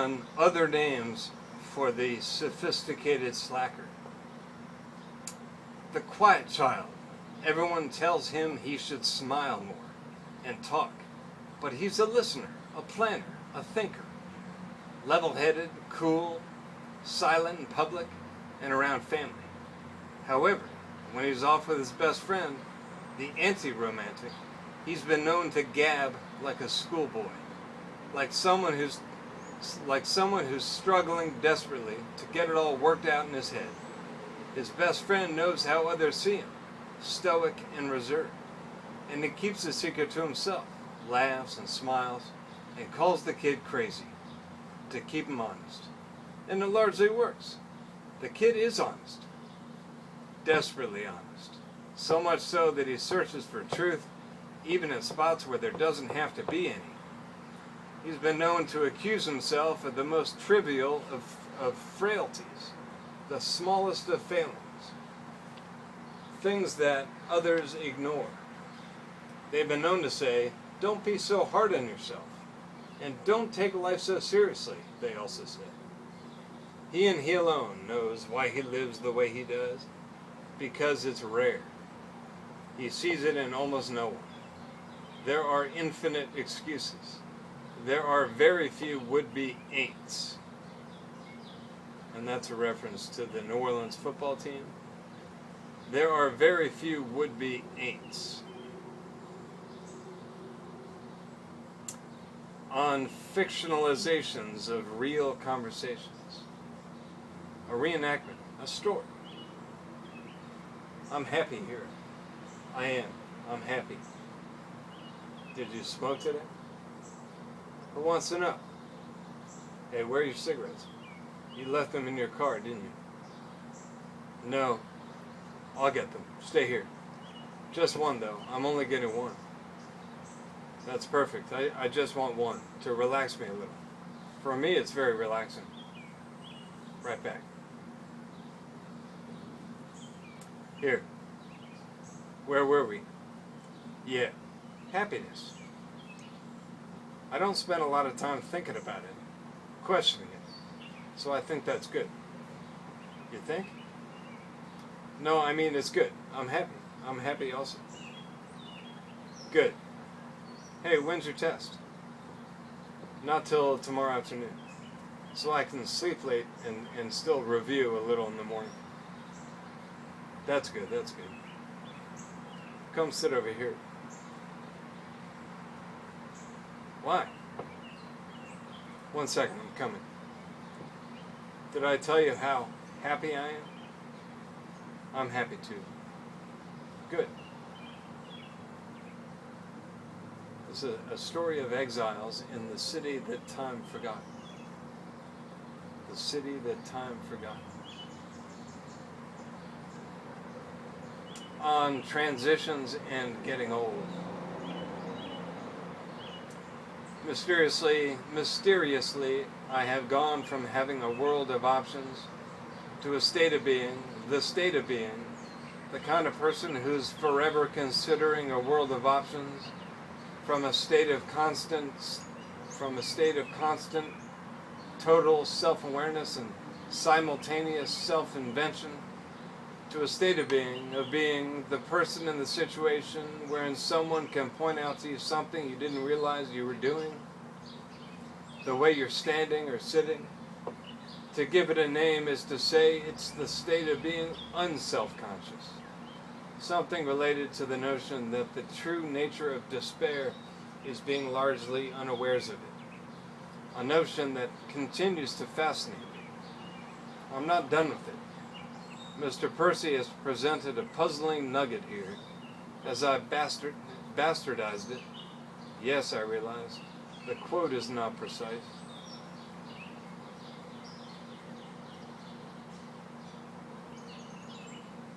on other names for the sophisticated slacker. The quiet child. Everyone tells him he should smile more and talk, but he's a listener, a planner, a thinker. Level-headed, cool, silent in public, and around family. However, when he's off with his best friend, the anti-romantic, he's been known to gab like a schoolboy, like someone who's struggling desperately to get it all worked out in his head. His best friend knows how others see him, stoic and reserved, and he keeps the secret to himself, laughs and smiles, and calls the kid crazy to keep him honest. And it largely works. The kid is honest, desperately honest, so much so that he searches for truth even in spots where there doesn't have to be any. He's been known to accuse himself of the most trivial of frailties, the smallest of failings, things that others ignore. They've been known to say, "Don't be so hard on yourself," and "Don't take life so seriously," they also say. He and he alone knows why he lives the way he does, because it's rare. He sees it in almost no one. There are infinite excuses. There are very few would-be ain'ts. And that's a reference to the New Orleans football team. There are very few would-be ain'ts. On fictionalizations of real conversations. A reenactment, a story. I'm happy here. I am. I'm happy. Did you smoke today? Who wants to know? Hey, where are your cigarettes? You left them in your car, didn't you? No. I'll get them. Stay here. Just one, though. I'm only getting one. That's perfect. I just want one to relax me a little. For me, it's very relaxing. Right back. Here. Where were we? Yeah. Happiness. I don't spend a lot of time thinking about it, questioning it. So I think that's good. You think? No, I mean it's good. I'm happy. I'm happy also. Good. Hey, when's your test? Not till tomorrow afternoon. So I can sleep late and still review a little in the morning. That's good, that's good. Come sit over here. Why? 1 second, I'm coming. Did I tell you how happy I am? I'm happy too. Good. It's a story of exiles in the city that time forgot. The city that time forgot. On transitions and getting old. Mysteriously, I have gone from having a world of options to a state of being, the kind of person who's forever considering a world of options, from a state of constant total self-awareness and simultaneous self-invention, to a state of being the person in the situation wherein someone can point out to you something you didn't realize you were doing, the way you're standing or sitting. To give it a name is to say it's the state of being unself-conscious, something related to the notion that the true nature of despair is being largely unawares of it, a notion that continues to fascinate me. I'm not done with it. Mr. Percy has presented a puzzling nugget here, as I bastardized it. Yes, I realize, the quote is not precise.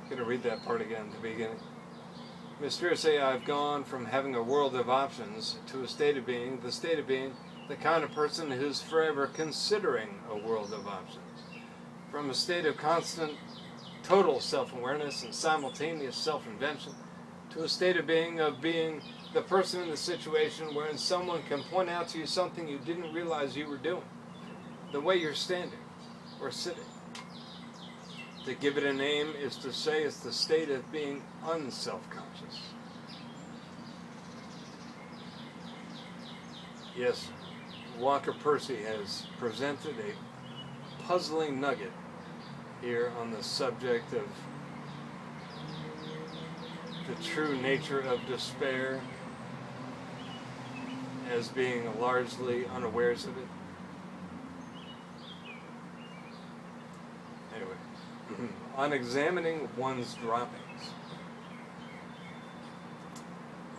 I'm going to read that part again at the beginning. Mysteriously, I've gone from having a world of options to a state of being, the kind of person who's forever considering a world of options. From a state of constant total self-awareness and simultaneous self-invention to a state of being the person in the situation wherein someone can point out to you something you didn't realize you were doing, the way you're standing or sitting. To give it a name is to say it's the state of being unself-conscious. Yes, Walker Percy has presented a puzzling nugget here on the subject of the true nature of despair as being largely unawares of it. Anyway, on examining one's droppings,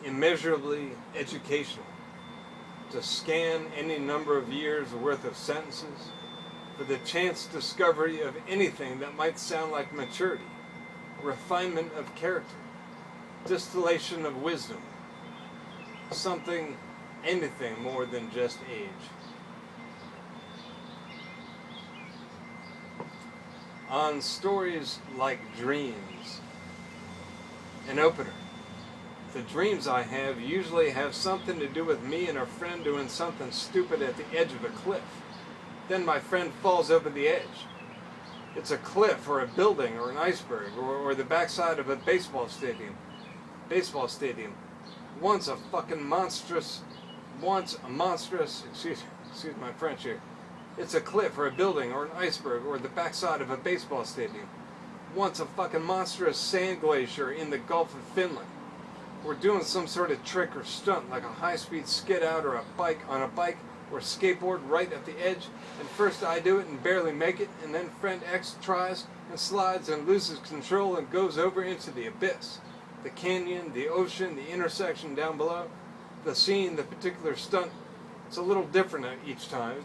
immeasurably educational, to scan any number of years worth of sentences for the chance discovery of anything that might sound like maturity, refinement of character, distillation of wisdom, something, anything more than just age. On stories like dreams, an opener. The dreams I have usually have something to do with me and a friend doing something stupid at the edge of a cliff. Then my friend falls over the edge. It's a cliff or a building or an iceberg or the backside of a baseball stadium. Once a monstrous, excuse my French here. It's a cliff or a building or an iceberg or the backside of a baseball stadium. Once a fucking monstrous sand glacier in the Gulf of Finland. We're doing some sort of trick or stunt like a high-speed skid out or a bike or skateboard right at the edge, and first I do it and barely make it, and then friend X tries and slides and loses control and goes over into the abyss. The canyon, the ocean, the intersection down below, the scene, the particular stunt, it's a little different each time.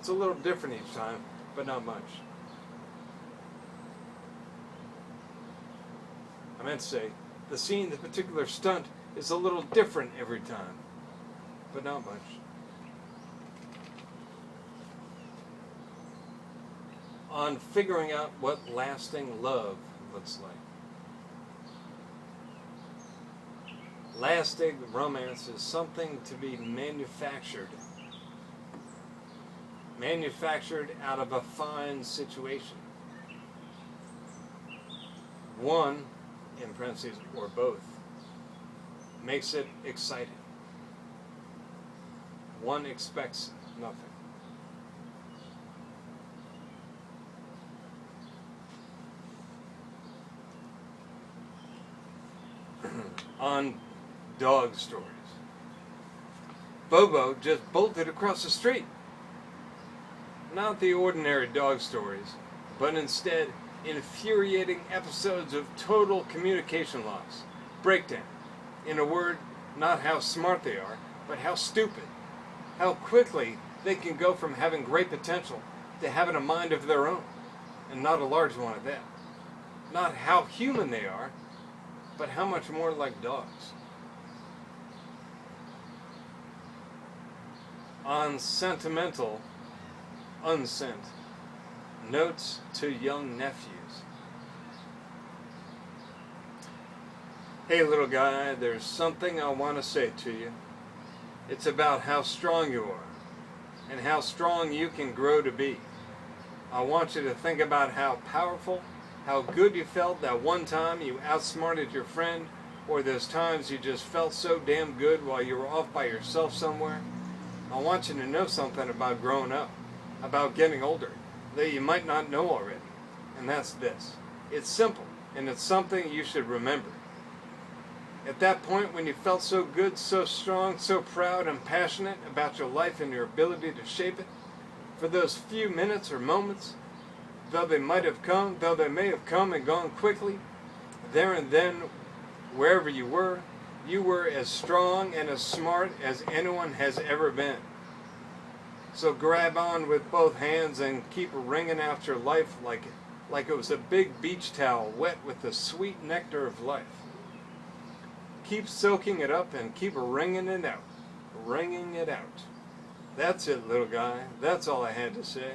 But not much. I meant to say, the scene, the particular stunt, is a little different every time, but not much. On figuring out what lasting love looks like. Lasting romance is something to be manufactured out of a fine situation. One, in parentheses, or both, makes it exciting. One expects nothing. On dog stories. Bobo just bolted across the street. Not the ordinary dog stories, but instead infuriating episodes of total communication loss, breakdown. In a word, not how smart they are, but how stupid. How quickly they can go from having great potential to having a mind of their own, and not a large one at that. Not how human they are, but how much more like dogs. On sentimental, unsent, notes to young nephews. Hey little guy, there's something I want to say to you. It's about how strong you are, and how strong you can grow to be. I want you to think about how powerful, how good you felt that one time you outsmarted your friend, or those times you just felt so damn good while you were off by yourself somewhere. I want you to know something about growing up, about getting older, that you might not know already. And that's this. It's simple, and it's something you should remember. At that point when you felt so good, so strong, so proud and passionate about your life and your ability to shape it, for those few minutes or moments, though they may have come and gone quickly, there and then, wherever you were as strong and as smart as anyone has ever been. So grab on with both hands and keep wringing out your life like it was a big beach towel wet with the sweet nectar of life. Keep soaking it up and keep wringing it out. Wringing it out. That's it, little guy. That's all I had to say.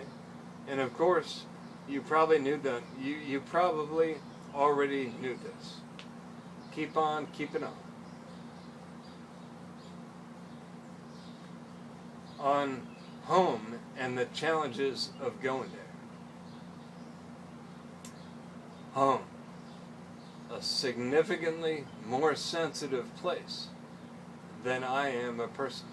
And of course, you probably knew that. You probably already knew this. Keep on keeping on. On home and the challenges of going there. Home, a significantly more sensitive place than I am a person.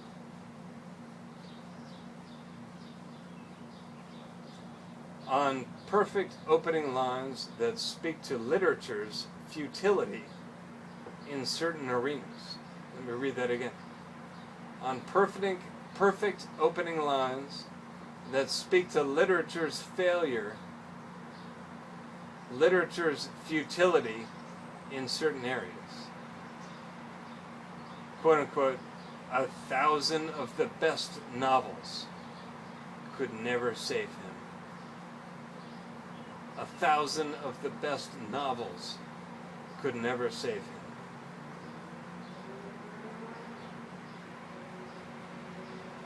On perfect opening lines that speak to literature's futility in certain arenas. Let me read that again. On perfect opening lines that speak to literature's failure, literature's futility in certain areas. Quote unquote, 1,000 of the best novels could never save him. 1,000 of the best novels could never save him.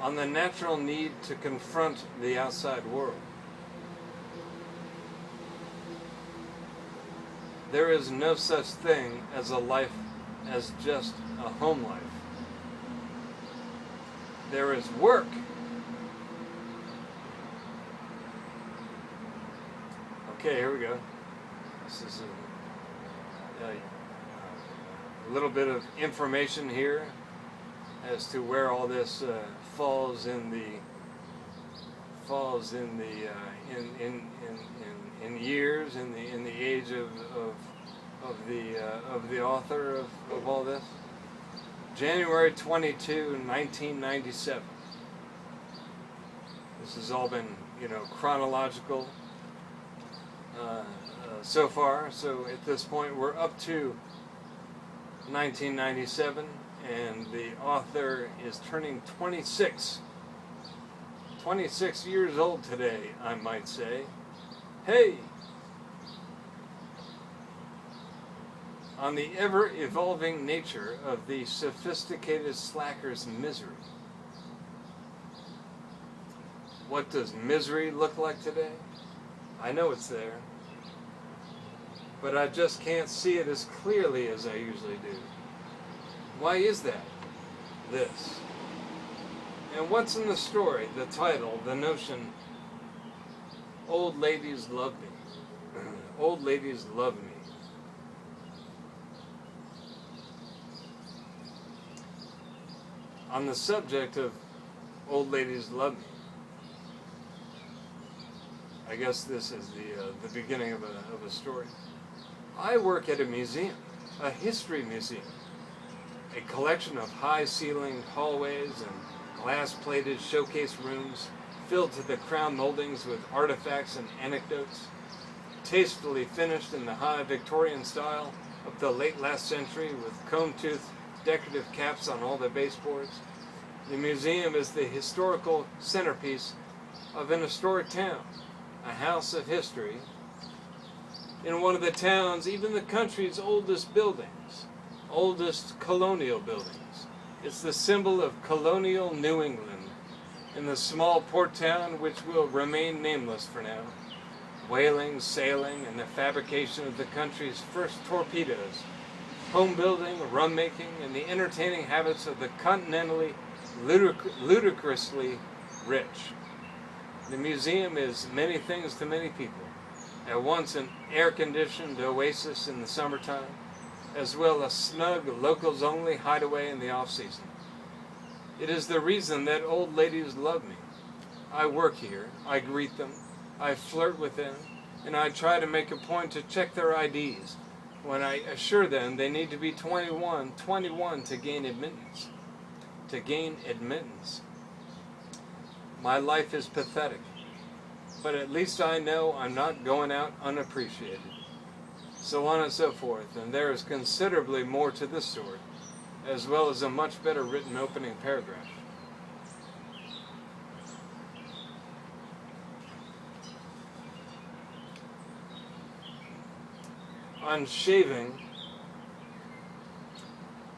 On the natural need to confront the outside world. There is no such thing as a life as just a home life. There is work. Okay, here we go. This is a little bit of information here as to where all this falls in years, in the age of the author of all this. January 22, 1997. This has all been, chronological so far. So at this point, we're up to 1997, and the author is turning 26 years old today, I might say. Hey! On the ever-evolving nature of the sophisticated slacker's misery. What does misery look like today? I know it's there, but I just can't see it as clearly as I usually do. Why is that? This. And what's in the story, the title, the notion, old ladies love me. Old ladies love me. On the subject of old ladies love me, I guess this is the beginning of a story. I work at a museum, a history museum, a collection of high-ceilinged hallways and glass-plated showcase rooms filled to the crown moldings with artifacts and anecdotes, tastefully finished in the high Victorian style of the late last century with comb-toothed decorative caps on all the baseboards. The museum is the historical centerpiece of an historic town, a house of history, in one of the town's, even the country's oldest buildings, oldest colonial buildings. It's the symbol of colonial New England, in the small port town which will remain nameless for now. Whaling, sailing, and the fabrication of the country's first torpedoes, home building, rum making, and the entertaining habits of the continentally ludicrously rich. The museum is many things to many people. At once an air-conditioned oasis in the summertime, as well as snug, locals-only hideaway in the off-season. It is the reason that old ladies love me. I work here, I greet them, I flirt with them, and I try to make a point to check their IDs when I assure them they need to be 21 to gain admittance. My life is pathetic, but at least I know I'm not going out unappreciated. So on and so forth, and there is considerably more to this story, as well as a much better written opening paragraph. On shaving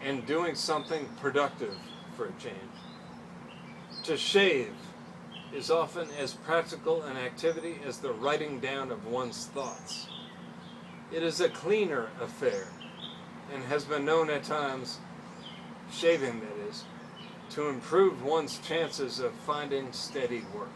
and doing something productive for a change. To shave is often as practical an activity as the writing down of one's thoughts. It is a cleaner affair, and has been known at times, shaving that is, to improve one's chances of finding steady work.